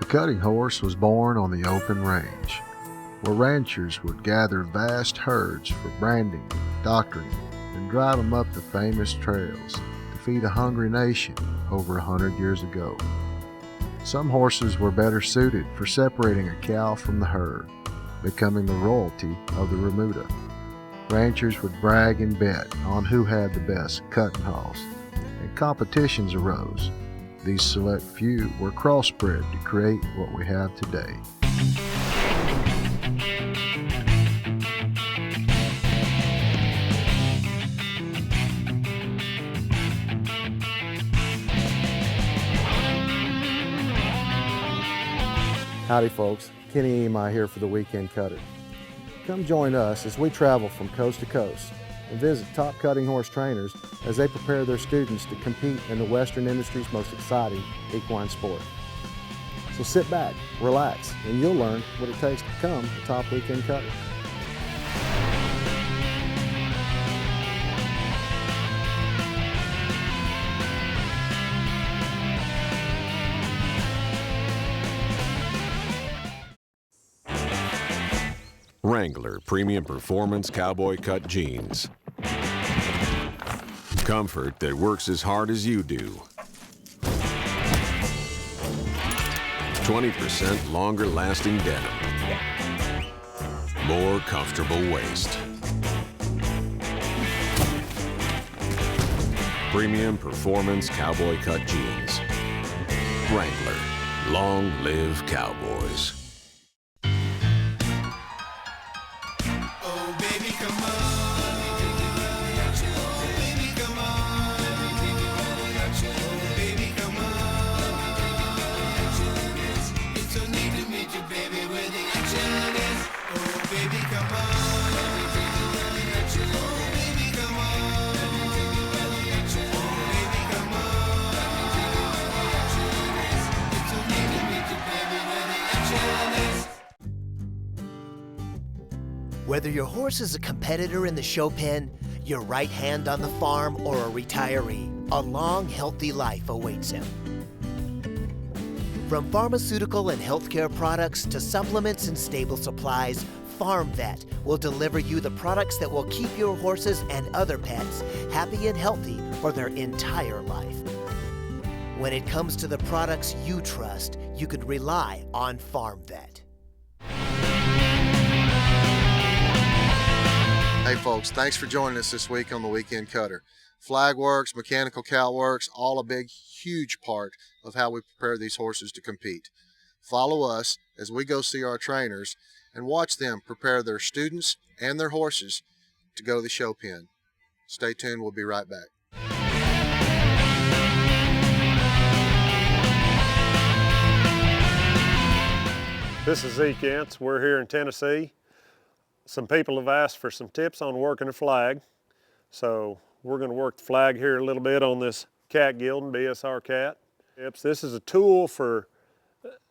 The cutting horse was born on the open range, where ranchers would gather vast herds for branding, doctoring, and drive them up the famous trails to feed a hungry nation over 100 years ago. Some horses were better suited for separating a cow from the herd, becoming the royalty of the remuda. Ranchers would brag and bet on who had the best cutting hoss, and competitions arose. These select few were crossbred to create what we have today. Howdy folks, Kenny Emi here for the Weekend Cutter. Come join us as we travel from coast to coast and visit top cutting horse trainers as they prepare their students to compete in the Western industry's most exciting equine sport. So sit back, relax, and you'll learn what it takes to become a top weekend cutter. Wrangler Premium Performance Cowboy Cut Jeans. Comfort that works as hard as you do. 20% longer lasting denim. More comfortable waist. Premium Performance Cowboy Cut Jeans. Wrangler. Long live cowboys. Whether your horse is a competitor in the show pen, your right hand on the farm, or a retiree, a long, healthy life awaits him. From pharmaceutical and healthcare products to supplements and stable supplies, FarmVet will deliver you the products that will keep your horses and other pets happy and healthy for their entire life. When it comes to the products you trust, you can rely on FarmVet. Hey folks, thanks for joining us this week on the Weekend Cutter. Flag works, mechanical cow works, all a big, huge part of how we prepare these horses to compete. Follow us as we go see our trainers and watch them prepare their students and their horses to go to the show pen. Stay tuned, we'll be right back. This is Zeke Entz. We're here in Tennessee. Some people have asked for some tips on working a flag. So we're going to work the flag here a little bit on this Cat Gilding BSR Cat. This is a tool for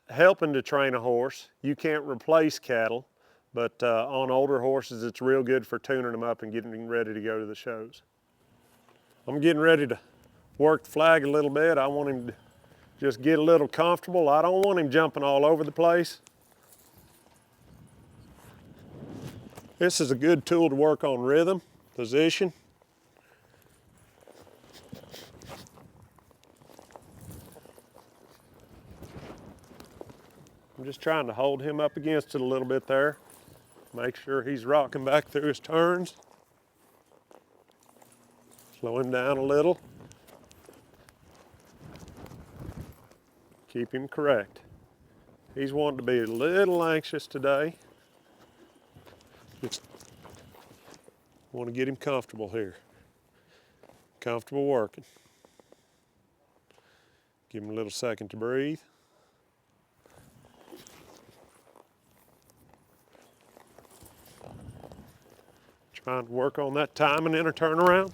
helping to train a horse. You can't replace cattle, but on older horses it's real good for tuning them up and getting ready to go to the shows. I'm getting ready to work the flag a little bit. I want him to just get a little comfortable. I don't want him jumping all over the place. This is a good tool to work on rhythm, position. I'm just trying to hold him up against it a little bit there. Make sure he's rocking back through his turns. Slow him down a little. Keep him correct. He's wanting to be a little anxious today. Just want to get him comfortable here. Comfortable working. Give him a little second to breathe. Trying to work on that timing in a turnaround.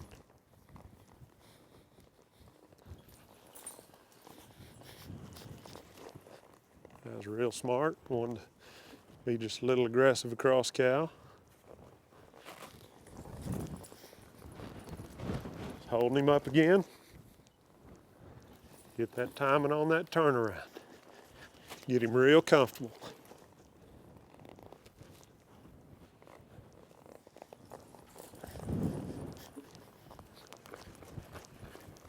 That was real smart. Wanted to be just a little aggressive across cow. Holding him up again. Get that timing on that turnaround. Get him real comfortable.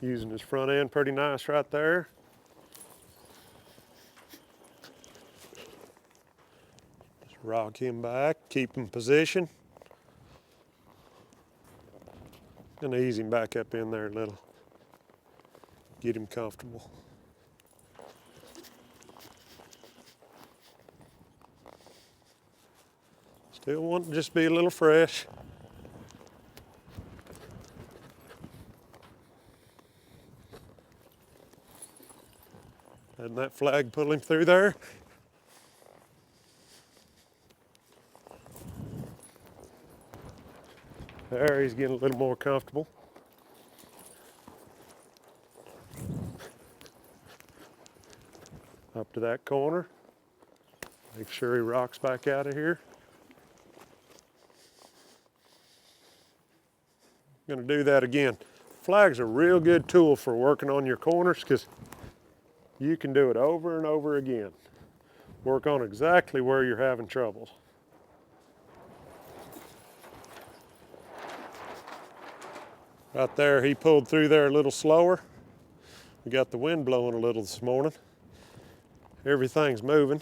Using his front end pretty nice right there. Just rock him back, keep him position. Gonna ease him back up in there a little. Get him comfortable. Still want to just be a little fresh. Letting that flag pull him through there. There, he's getting a little more comfortable. Up to that corner. Make sure he rocks back out of here. Gonna do that again. Flag's a real good tool for working on your corners because you can do it over and over again. Work on exactly where you're having troubles. Right there, he pulled through there a little slower. We got the wind blowing a little this morning. Everything's moving.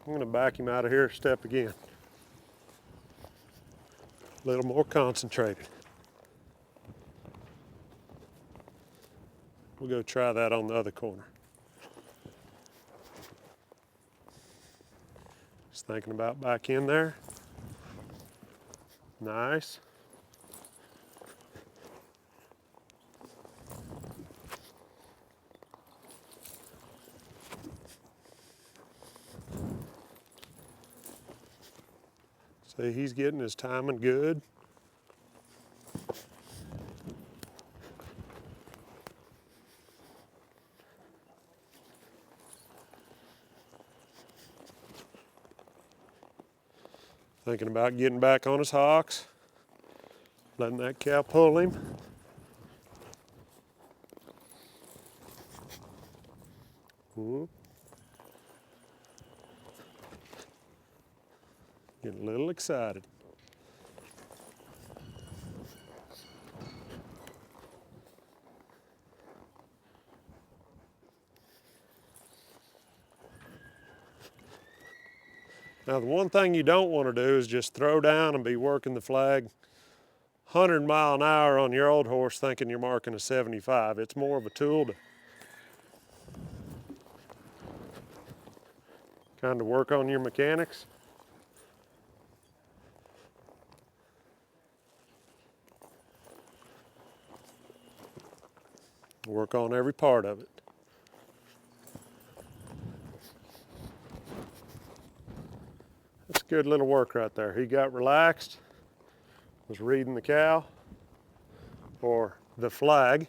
I'm gonna back him out of here a step again. A little more concentrated. We'll go try that on the other corner. Just thinking about back in there. Nice. See, he's getting his timing good. Thinking about getting back on his hocks, letting that cow pull him. Whoop. Getting a little excited. Now, the one thing you don't want to do is just throw down and be working the flag 100 mile an hour on your old horse thinking you're marking a 75. It's more of a tool to kind of work on your mechanics. Work on every part of it. That's good little work right there. He got relaxed, was reading the cow or the flag.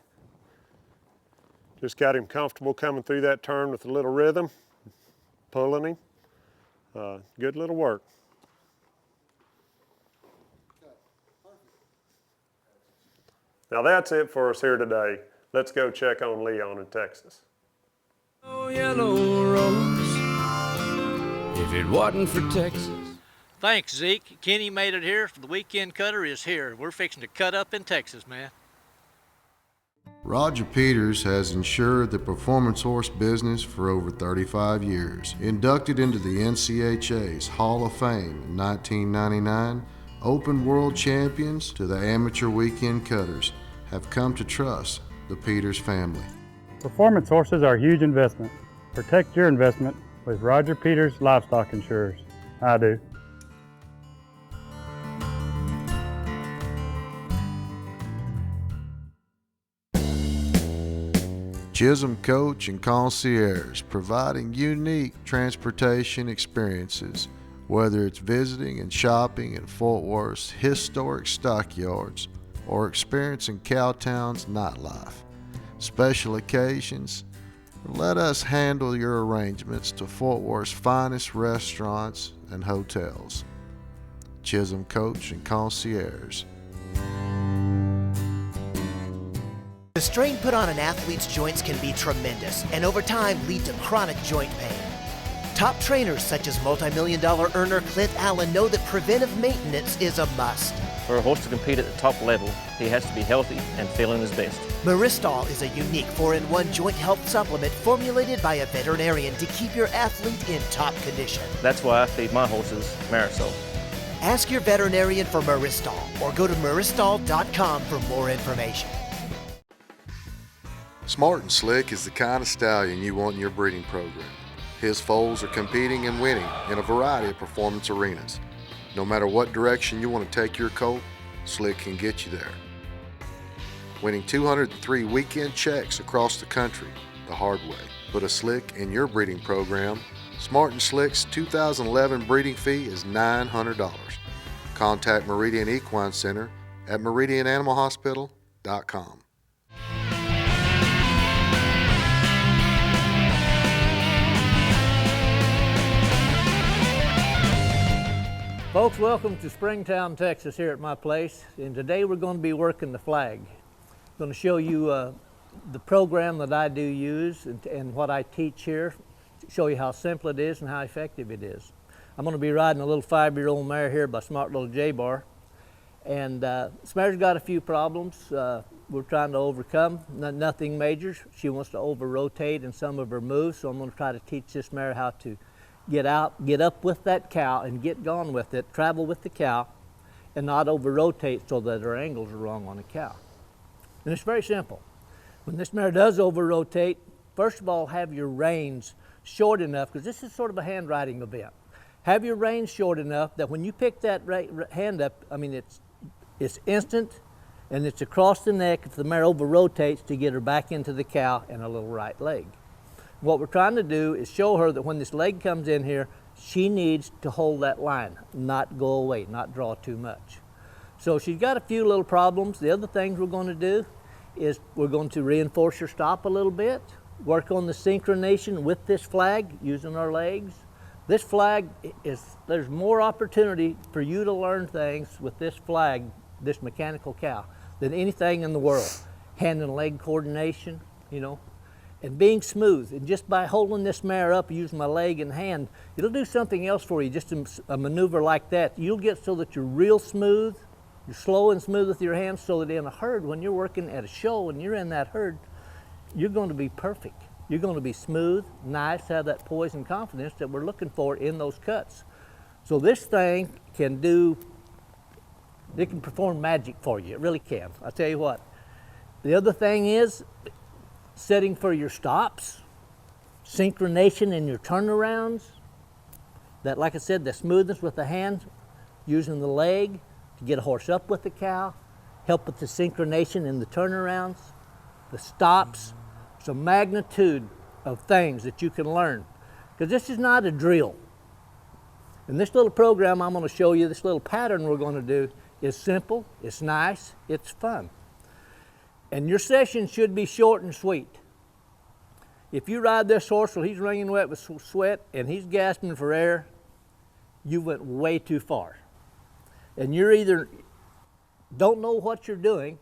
Just got him comfortable coming through that turn with a little rhythm, pulling him. Good little work. Now that's it for us here today. Let's go check on Leon in Texas. Oh, yellow rose, if it wasn't for Texas. Thanks, Zeke. Kenny made it here. The weekend cutter is here. We're fixing to cut up in Texas, man. Roger Peters has ensured the performance horse business for over 35 years. Inducted into the NCHA's Hall of Fame in 1999, Open World Champions to the amateur weekend cutters have come to trust the Peters family. Performance horses are a huge investment. Protect your investment with Roger Peters Livestock Insurers. I do. Chisholm Coach and Concierge, providing unique transportation experiences, whether it's visiting and shopping in Fort Worth's historic stockyards or experiencing Cowtown's nightlife. Special occasions, let us handle your arrangements to Fort Worth's finest restaurants and hotels. Chisholm Coach and Concierge. This strain put on an athlete's joints can be tremendous and over time lead to chronic joint pain. Top trainers such as multi-million-dollar earner Clint Allen know that preventive maintenance is a must. For a horse to compete at the top level, he has to be healthy and feeling his best. Maristal is a unique 4-in-1 joint health supplement formulated by a veterinarian to keep your athlete in top condition. That's why I feed my horses Marisol. Ask your veterinarian for Maristal or go to maristal.com for more information. Smart and Slick is the kind of stallion you want in your breeding program. His foals are competing and winning in a variety of performance arenas. No matter what direction you want to take your colt, Slick can get you there. Winning 203 weekend checks across the country the hard way. Put a Slick in your breeding program. Smart and Slick's 2011 breeding fee is $900. Contact Meridian Equine Center at meridiananimalhospital.com. Folks, welcome to Springtown, Texas here at my place, and today we're going to be working the flag. I'm going to show you the program that I do use and what I teach here, show you how simple it is and how effective it is. I'm going to be riding a little 5-year-old mare here by Smart Little J-Bar, and this mare's got a few problems we're trying to overcome, nothing major. She wants to over-rotate in some of her moves, so I'm going to try to teach this mare how to get out, get up with that cow and get gone with it, travel with the cow and not over-rotate so that her angles are wrong on the cow. And it's very simple. When this mare does over-rotate, first of all, have your reins short enough, because this is sort of a hand riding event. Have your reins short enough that when you pick that hand up, I mean, it's instant and it's across the neck if the mare over-rotates to get her back into the cow and a little right leg. What we're trying to do is show her that when this leg comes in here, she needs to hold that line, not go away, not draw too much. So she's got a few little problems. The other things we're going to do is we're going to reinforce her stop a little bit, work on the synchronization with this flag using our legs. This flag there's more opportunity for you to learn things with this flag, this mechanical cow, than anything in the world. Hand and leg coordination, you know, and being smooth. And just by holding this mare up using my leg and hand, it'll do something else for you, just a maneuver like that. You'll get so that you're real smooth, you're slow and smooth with your hands, so that in a herd, when you're working at a show and you're in that herd, you're going to be perfect. You're going to be smooth, nice, have that poise and confidence that we're looking for in those cuts. So this thing can perform magic for you. It really can. I'll tell you what. The other thing is setting for your stops, synchronization in your turnarounds. That, like I said, the smoothness with the hand, using the leg to get a horse up with the cow, help with the synchronization in the turnarounds, the stops. It's a magnitude of things that you can learn, because this is not a drill. In this little program I'm going to show you, this little pattern we're going to do is simple, it's nice, it's fun. And your session should be short and sweet. If you ride this horse till he's wringing wet with sweat and he's gasping for air, you went way too far. And you're either don't know what you're doing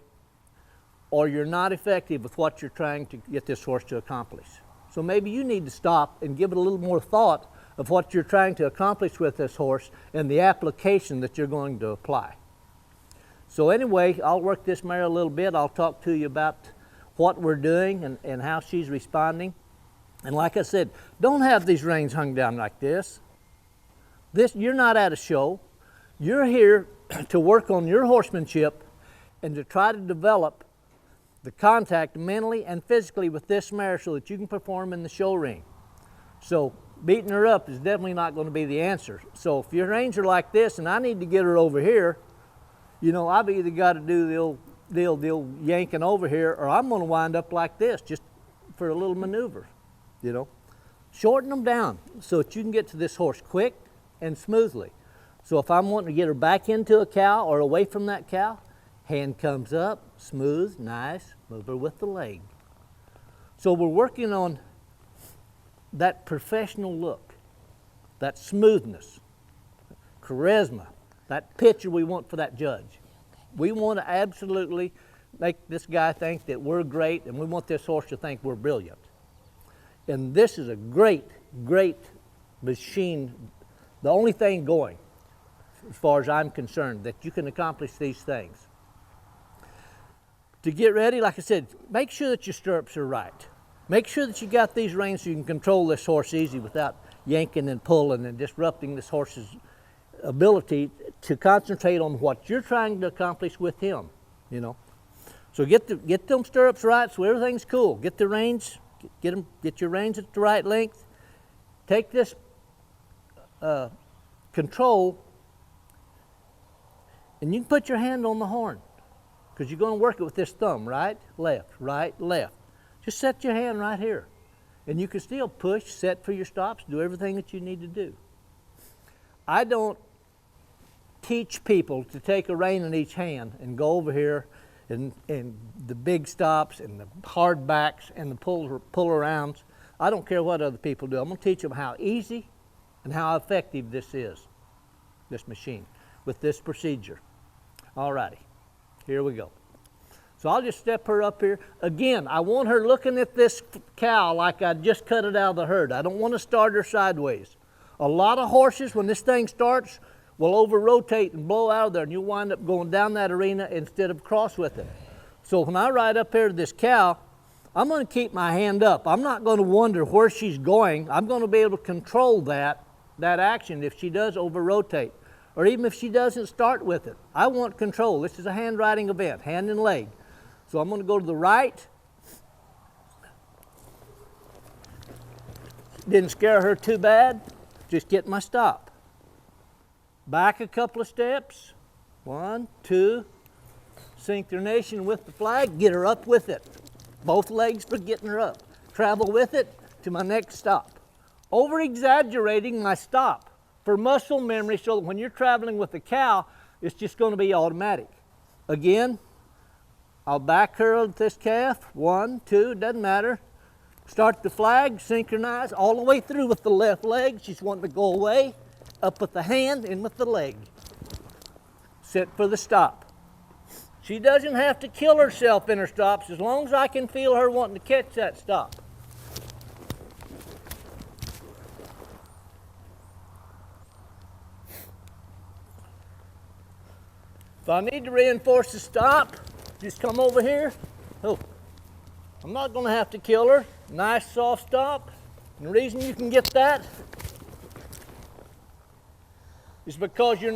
or you're not effective with what you're trying to get this horse to accomplish. So maybe you need to stop and give it a little more thought of what you're trying to accomplish with this horse and the application that you're going to apply. So anyway, I'll work this mare a little bit. I'll talk to you about what we're doing and how she's responding. And like I said, don't have these reins hung down like this. You're not at a show. You're here to work on your horsemanship and to try to develop the contact mentally and physically with this mare so that you can perform in the show ring. So beating her up is definitely not going to be the answer. So if your reins are like this and I need to get her over here, you know, I've either got to do the old yanking over here, or I'm going to wind up like this just for a little maneuver, you know. Shorten them down so that you can get to this horse quick and smoothly. So if I'm wanting to get her back into a cow or away from that cow, hand comes up, smooth, nice, move her with the leg. So we're working on that professional look, that smoothness, charisma, that picture we want for that judge. We want to absolutely make this guy think that we're great, and we want this horse to think we're brilliant. And this is a great, great machine. The only thing going, as far as I'm concerned, that you can accomplish these things. To get ready, like I said, make sure that your stirrups are right. Make sure that you got these reins so you can control this horse easy without yanking and pulling and disrupting this horse's ability to concentrate on what you're trying to accomplish with him, you know. So get them stirrups right so everything's cool. Get the reins, get your reins at the right length. Take this control, and you can put your hand on the horn, because you're going to work it with this thumb, right, left. Just set your hand right here, and you can still push, set for your stops, do everything that you need to do. I don't teach people to take a rein in each hand and go over here and the big stops and the hard backs and the pull arounds. I don't care what other people do. I'm going to teach them how easy and how effective this is, this machine, with this procedure. All righty, here we go. So I'll just step her up here. Again, I want her looking at this cow like I just cut it out of the herd. I don't want to start her sideways. A lot of horses, when this thing starts, will over-rotate and blow out of there, and you'll wind up going down that arena instead of across with it. So when I ride up here to this cow, I'm going to keep my hand up. I'm not going to wonder where she's going. I'm going to be able to control that action if she does over-rotate, or even if she doesn't start with it. I want control. This is a hand riding event, hand and leg. So I'm going to go to the right. Didn't scare her too bad. Just get my stop. Back a couple of steps. 1, 2. Synchronization with the flag. Get her up with it. Both legs for getting her up. Travel with it to my next stop. Over-exaggerating my stop for muscle memory so that when you're traveling with the cow, it's just going to be automatic. Again, I'll back her with this calf. 1, 2, doesn't matter. Start the flag, synchronize all the way through with the left leg. She's wanting to go away. Up with the hand, in with the leg. Sit for the stop. She doesn't have to kill herself in her stops as long as I can feel her wanting to catch that stop. If I need to reinforce the stop, just come over here. Oh, I'm not going to have to kill her. Nice soft stop. And the reason you can get that is because you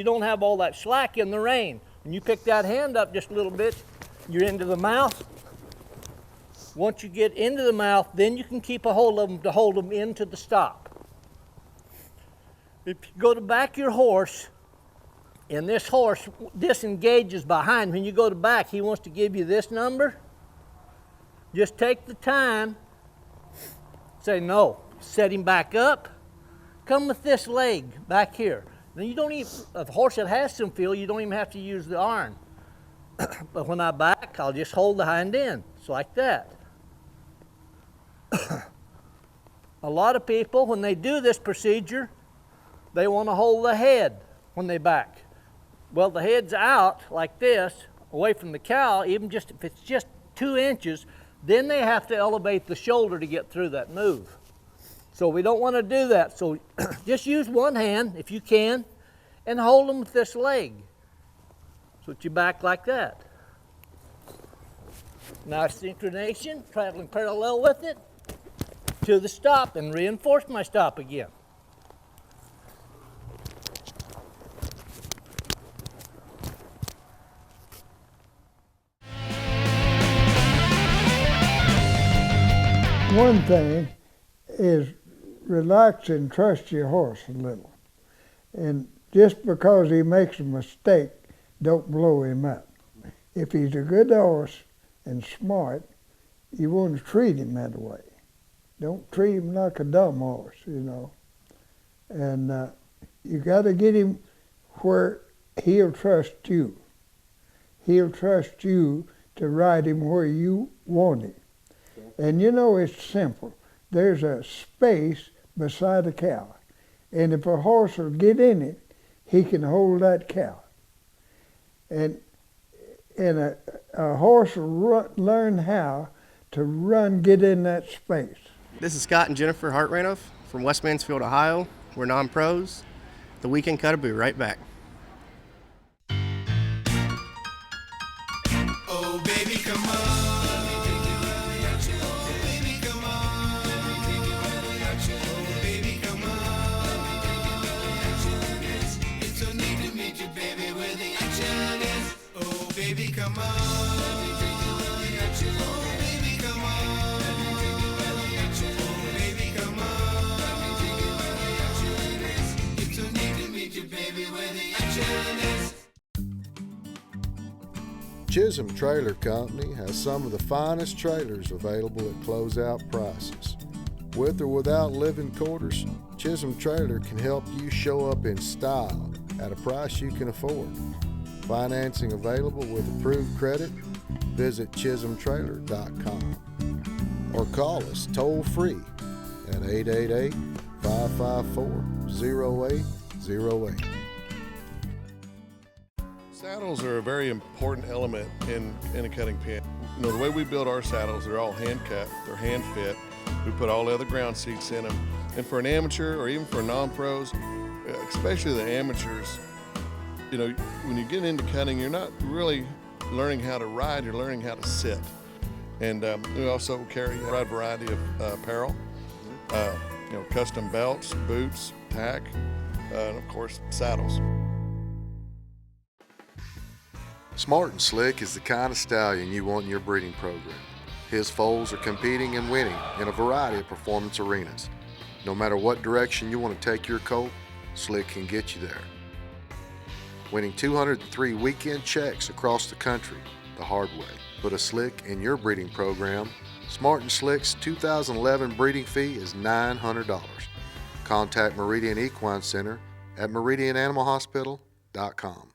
don't have all that slack in the rein. When you pick that hand up just a little bit, you're into the mouth. Once you get into the mouth, then you can keep a hold of them to hold them into the stop. If you go to back your horse, and this horse disengages behind, when you go to back, he wants to give you this number. Just take the time, say no, set him back up, come with this leg back here. Now you don't even, a horse that has some feel, you don't even have to use the arm. But when I back, I'll just hold the hind end, so like that. A lot of people, when they do this procedure, they want to hold the head when they back. Well, the head's out like this, away from the cow, even just if it's just 2 inches, then they have to elevate the shoulder to get through that move. So we don't want to do that. So just use one hand, if you can, and hold them with this leg. So that you back like that. Nice synchronization, traveling parallel with it to the stop, and reinforce my stop again. One thing is relax and trust your horse a little. And just because he makes a mistake, don't blow him up. If he's a good horse and smart, you want to treat him that way. Don't treat him like a dumb horse, you know. And you got to get him where he'll trust you. He'll trust you to ride him where you want him. And you know, it's simple. There's a space beside a cow. And if a horse will get in it, he can hold that cow. And a horse will learn how to run, get in that space. This is Scott and Jennifer Hartranoff from West Mansfield, Ohio. We're non-pros. The Weekend Cut will be right back. Oh, baby, come on. Baby, come on. Oh, baby, come on. Oh, baby, come on. It's so neat to meet you, baby, where the action is. Chisholm Trailer Company has some of the finest trailers available at closeout prices. With or without living quarters, Chisholm Trailer can help you show up in style at a price you can afford. Financing available with approved credit. Visit chisholmtrailer.com or call us toll free at 888-554-0808. Saddles are a very important element in a cutting pen. You know, the way we build our saddles, they're all hand cut, they're hand fit. We put all the other ground seats in them. And for an amateur or even for non-pros, especially the amateurs, you know, when you get into cutting, you're not really learning how to ride, you're learning how to sit. And we also carry a wide variety of apparel, you know, custom belts, boots, tack, and of course, saddles. Smart and Slick is the kind of stallion you want in your breeding program. His foals are competing and winning in a variety of performance arenas. No matter what direction you want to take your colt, Slick can get you there. Winning 203 weekend checks across the country the hard way. Put a Slick in your breeding program. Smart and Slick's 2011 breeding fee is $900. Contact Meridian Equine Center at meridiananimalhospital.com.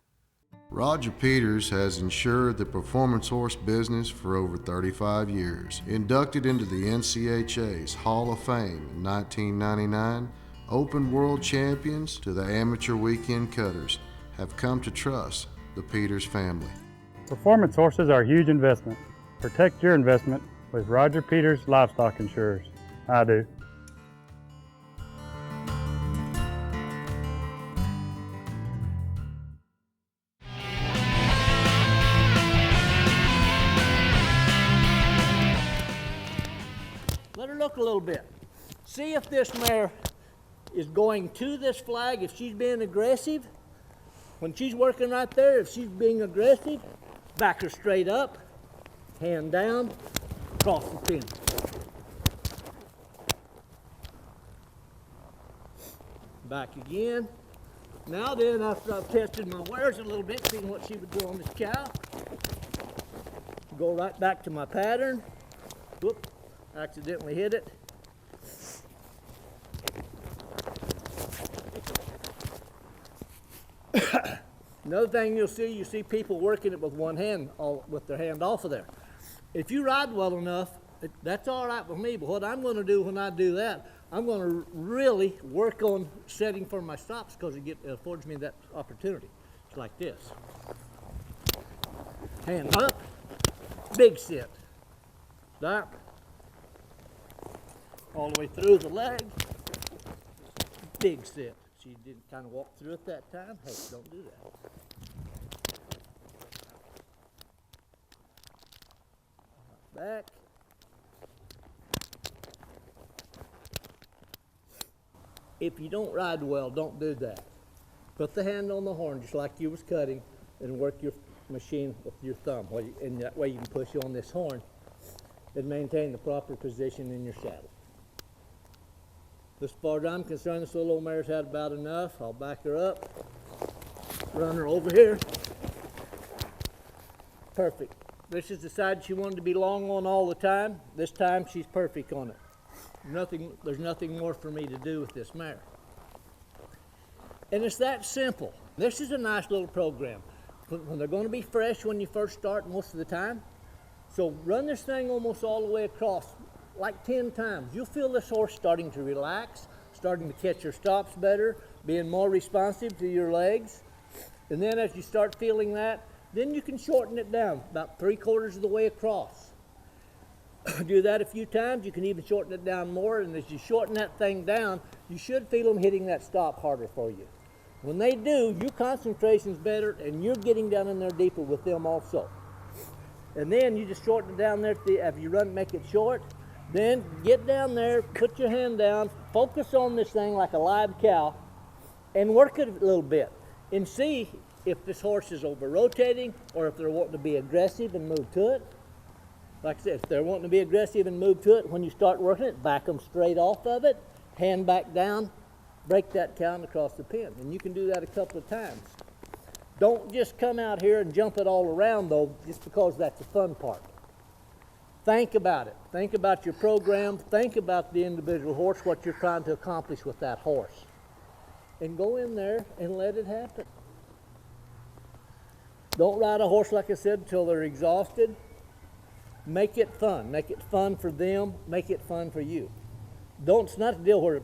Roger Peters has insured the performance horse business for over 35 years. Inducted into the NCHA's Hall of Fame in 1999, Open World Champions to the Amateur Weekend Cutters have come to trust the Peters family. Performance horses are a huge investment. Protect your investment with Roger Peters Livestock Insurers. I do. Let her look a little bit. See if this mare is going to this flag, if she's being aggressive. When she's working right there, if she's being aggressive, back her straight up, hand down, cross the pin. Back again. Now then, after I've tested my wares a little bit, seeing what she would do on this cow, go right back to my pattern. Whoop, accidentally hit it. Another thing you see people working it with one hand, with their hand off of there. If you ride well enough, that's all right with me, but what I'm going to do when I do that, I'm going to really work on setting for my stops because it affords me that opportunity. It's like this. Hand up, big sit. Stop. All the way through the leg, big sit. She didn't kind of walk through it that time. Hey, don't do that. Back. If you don't ride well, don't do that. Put the hand on the horn just like you was cutting and work your machine with your thumb. And that way you can push on this horn and maintain the proper position in your saddle. As far as I'm concerned, this little old mare's had about enough. I'll back her up, run her over here. Perfect. This is the side she wanted to be long on all the time. This time she's perfect on it. There's nothing more for me to do with this mare. And it's that simple. This is a nice little program. When they're going to be fresh when you first start most of the time. So run this thing almost all the way across, like 10 times. You'll feel this horse starting to relax, starting to catch her stops better, being more responsive to your legs. And then as you start feeling that, Then you can shorten it down about 3/4 of the way across. Do that a few times, you can even shorten it down more, and as you shorten that thing down, you should feel them hitting that stop harder for you. When they do, your concentration's better, and you're getting down in there deeper with them also. And then you just shorten it down there after you run, make it short. Then get down there, put your hand down, focus on this thing like a live cow, and work it a little bit, and see if this horse is over-rotating or if they're wanting to be aggressive and move to it. Like I said, if they're wanting to be aggressive and move to it, when you start working it, back them straight off of it, hand back down, break that count across the pen. And you can do that a couple of times. Don't just come out here and jump it all around, though, just because that's the fun part. Think about it. Think about your program. Think about the individual horse, what you're trying to accomplish with that horse. And go in there and let it happen. Don't ride a horse, like I said, until they're exhausted. Make it fun. Make it fun for them. Make it fun for you. It's not a deal where,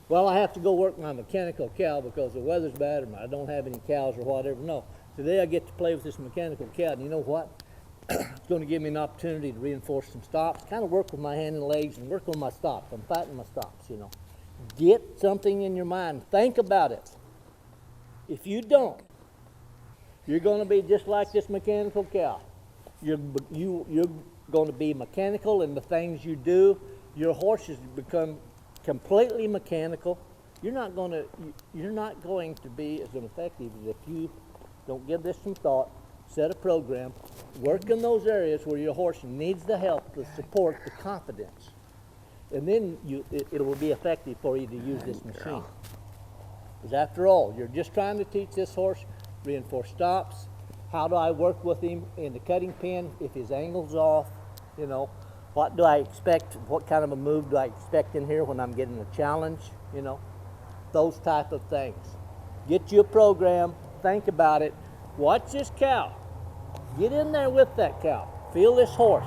well, I have to go work my mechanical cow because the weather's bad or I don't have any cows or whatever. No. Today I get to play with this mechanical cow, and you know what? It's going to give me an opportunity to reinforce some stops, kind of work with my hand and legs and work on my stops. I'm fighting my stops, you know. Get something in your mind. Think about it. If you don't, you're going to be just like this mechanical cow. You're going to be mechanical in the things you do. Your horse has become completely mechanical. You're not going to be as effective as if you don't give this some thought, set a program, work in those areas where your horse needs the help, the support, the confidence. And then it will be effective for you to use this machine. Because after all, you're just trying to teach this horse, reinforce stops. How do I work with him in the cutting pen if his angle's off? You know, what do I expect? What kind of a move do I expect in here when I'm getting a challenge? You know, those type of things. Get you a program, think about it, watch this cow. Get in there with that cow. Feel this horse.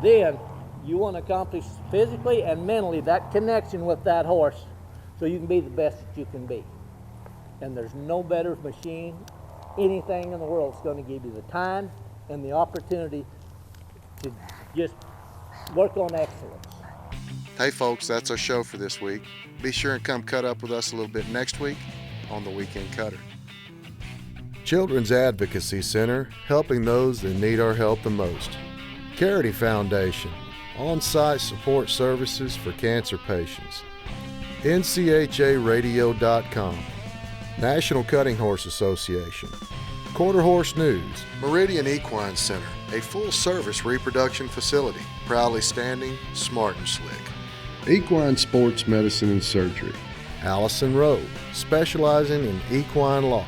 Then you want to accomplish physically and mentally that connection with that horse so you can be the best that you can be. And there's no better machine, anything in the world that's going to give you the time and the opportunity to just work on excellence. Hey folks, that's our show for this week. Be sure and come cut up with us a little bit next week on The Weekend Cutter. Children's Advocacy Center, helping those that need our help the most. Carity Foundation, on-site support services for cancer patients. NCHARadio.com, National Cutting Horse Association. Quarter Horse News, Meridian Equine Center, a full-service reproduction facility, proudly standing smart and slick. Equine Sports Medicine and Surgery. Allison Rowe, specializing in equine law.